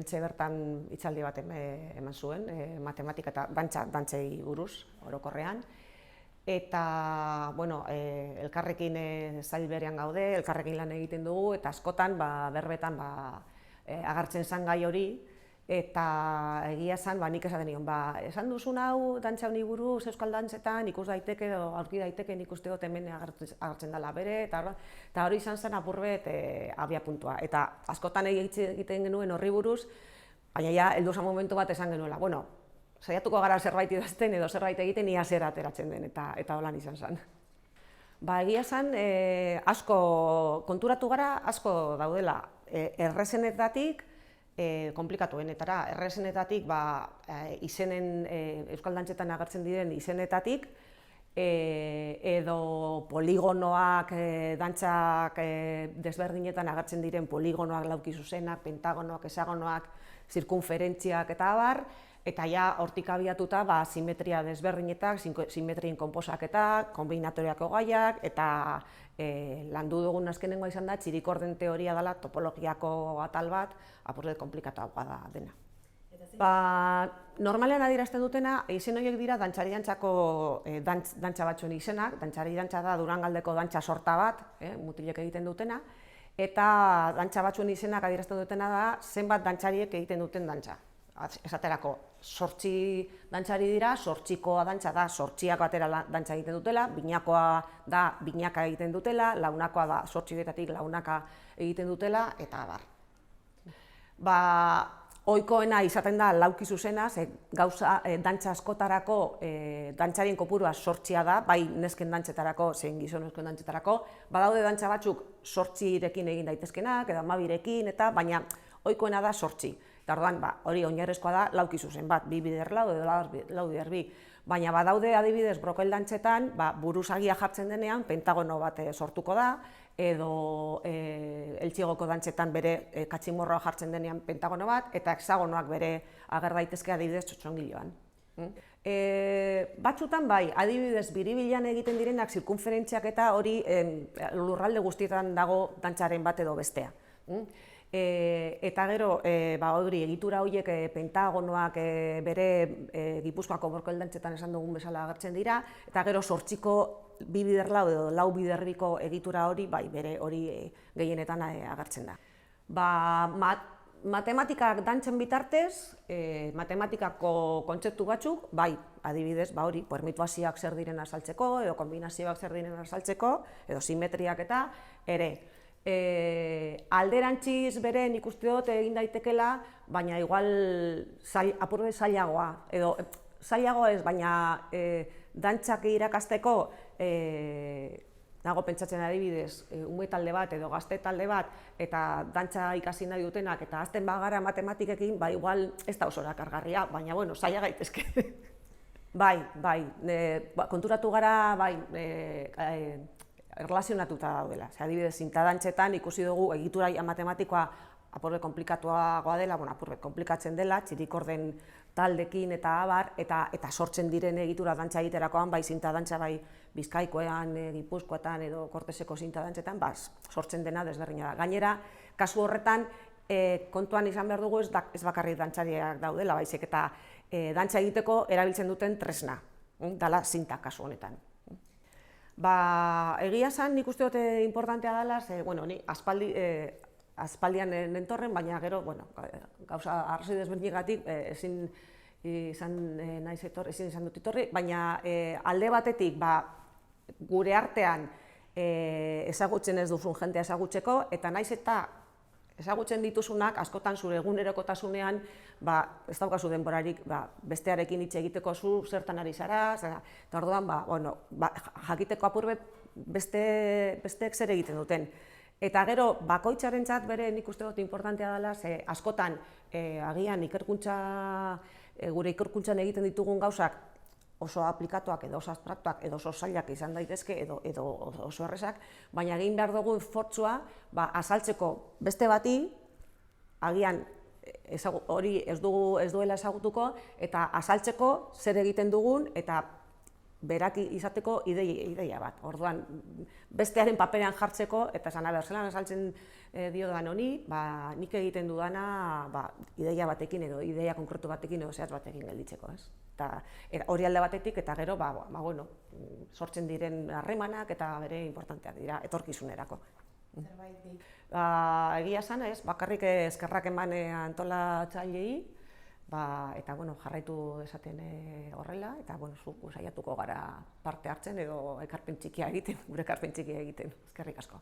Eltze bertan hitzaldi bat eman zuen, matematika eta dantzei buruz, orokorrean. Eta, bueno, elkarrekin zail berean gaude, elkarrekin lan egiten dugu, eta askotan, berbetan, agertzen zen gai hori, eta egia zen, nik esaten nion, esan duzun hau, dantza honi buruz, euskal dantzetan, ikus daiteke, edo aurki daiteke, nik uste dut hemen agertzen dela bere, eta hori izan zen apurbet abia puntua. Eta askotan egiten genuen horri buruz, baina ja, heldu zen momentu bat esan genuela, bueno, saiatuko gara zerbait idazten edo zerbait egiten ia zer ateratzen den, eta holan izan zen. Egia zen, asko konturatu gara, asko daudela errezenetatik, komplikatuenetara, errezenetatik izenen, euskal dantzetan agertzen diren izenetatik, edo poligonoak, dantzak desberdinetan agertzen diren poligonoak, lauki zuzenak, pentagonoak, hexagonoak, zirkunferentziak eta abar, eta ja hortik abiatuta simetria desberdinetak, simetrien konposaketak, kombinatoriako gaiak, eta landu dugun azkenengoa izan da, txirikorden teoria dela topologiako atal bat, apurret komplikatuagoa da dena. Normalean adierazten dutena, izen horiek dira dantzari dantzako dantza batzuen izenak, dantzari dantza da Durangaldeko dantza sorta bat, mutilek egiten dutena, eta dantza batzuen izenak adierazten dutena da zenbat dantzariek egiten duten dantza. Esaterako, 8 dantzari dira, 8koa dantza da, 8ak batera dantza egiten dutela, binakoa da, binaka egiten dutela, launakoa da, 8etatik launaka egiten dutela, eta abar. Ohikoena izaten da lauki zuzena, gauza dantza askotarako dantzarien kopurua 8 da, bai nesken dantzetarako, zein gizonezkoen dantzetarako, badaude dantza batzuk 8rekin egin daitezkenak, edo 12rekin, baina ohikoena da 8. Eta orduan, hori oinarrizkoa da lauki zuzen bat, 2 bider lau edo lau bider bi. Baina badaude adibidez brokel dantzetan, buruzagia jartzen denean, pentagono bat sortuko da, edo eltsigoko dantzetan bere katximorroa jartzen denean pentagono bat, eta hexagonoak bere ager daitezke adibidez txotxongiloan. Batzutan bai, adibidez biribilan egiten direnak zirkunferentziak eta hori lurralde guztietan dago dantzaren bat edo bestea. Eta gero, hori egitura horiek pentagonoak bere Gipuzkoako brokel dantzetan esan dugun bezala agertzen dira, eta gero 8ko 2 bider lau edo lau bider biko egitura hori, bere hori gehienetan agertzen da. Matematikak dantzen bitartez, matematikako kontzeptu batzuk, adibidez, hori, permituazioak zer diren azaltzeko, edo kombinazioak zer diren azaltzeko, edo simetriak eta ere. Alderantziz bere nik uste dut egin daitekela, baina igual apurbe zailagoa, edo zailagoa ez, baina dantzak irakasteko nago pentsatzen adibidez, ume talde bat edo gazte talde bat eta dantza ikasi nahi dutenak eta azten bagara matematikekin, igual ez da oso erakargarria, baina bueno, zaila gaitezke. Konturatu gara, erlazionatuta daudela. Adibidez, zinta dantzetan ikusi dugu egitura matematikoa apurbe komplikatuagoa dela, apurbe komplikatzen dela, txirikorden taldekin eta abar, eta sortzen diren egitura dantza egiterakoan, zinta dantza Bizkaikoean, Gipuzkoetan edo Korteseko zinta dantzetan, sortzen dena desberdina da. Gainera, kasu horretan, kontuan izan behar dugu ez bakarrik dantzariak daudela, baizik eta dantza egiteko erabiltzen duten tresna, dela zinta kasu honetan. Egia zen, nik uste dute importantea dela, ni aspaldian nentorren, baina gero, gauza arrazoi desberdinagatik ezin izan dut etorri, baina alde batetik gure artean ezagutzen ez duzun jentea ezagutzeko, eta naiz eta ezagutzen dituzunak askotan zure egunerokotasunean ez daukazu denborarik bestearekin hitz egiteko zu zertan ari zara, eta orduan jakiteko apurbet besteek zer egiten duten. Eta gero, bakoitzarentzat bere nik uste dut importantea dela, askotan agian gure ikerkuntzan egiten ditugun gauzak oso aplikatuak edo oso abstraktuak edo oso zailak izan daitezke edo oso errezak, baina egin behar dugu esfortzua azaltzeko beste bati, agian hori ez duela ezagutuko, eta azaltzeko zer egiten dugun eta berak izateko ideia bat. Orduan, bestearen paperean jartzeko, eta esan, zelan azaltzen diodan honi, nik egiten dudana ideia batekin edo ideia konkretu batekin edo zehatz batekin gelditzeko, ez? Eta hori alde batetik, eta gero, sortzen diren harremanak eta bere importanteak dira, etorkizunerako. Egia esan, ez, bakarrik eskerrak eman antolatzaileei, eta jarraitu dezaten horrela, eta zu saiatuko gara parte hartzen edo ekarpen txikia egiten, gure ekarpen txikia egiten. Eskerrik asko.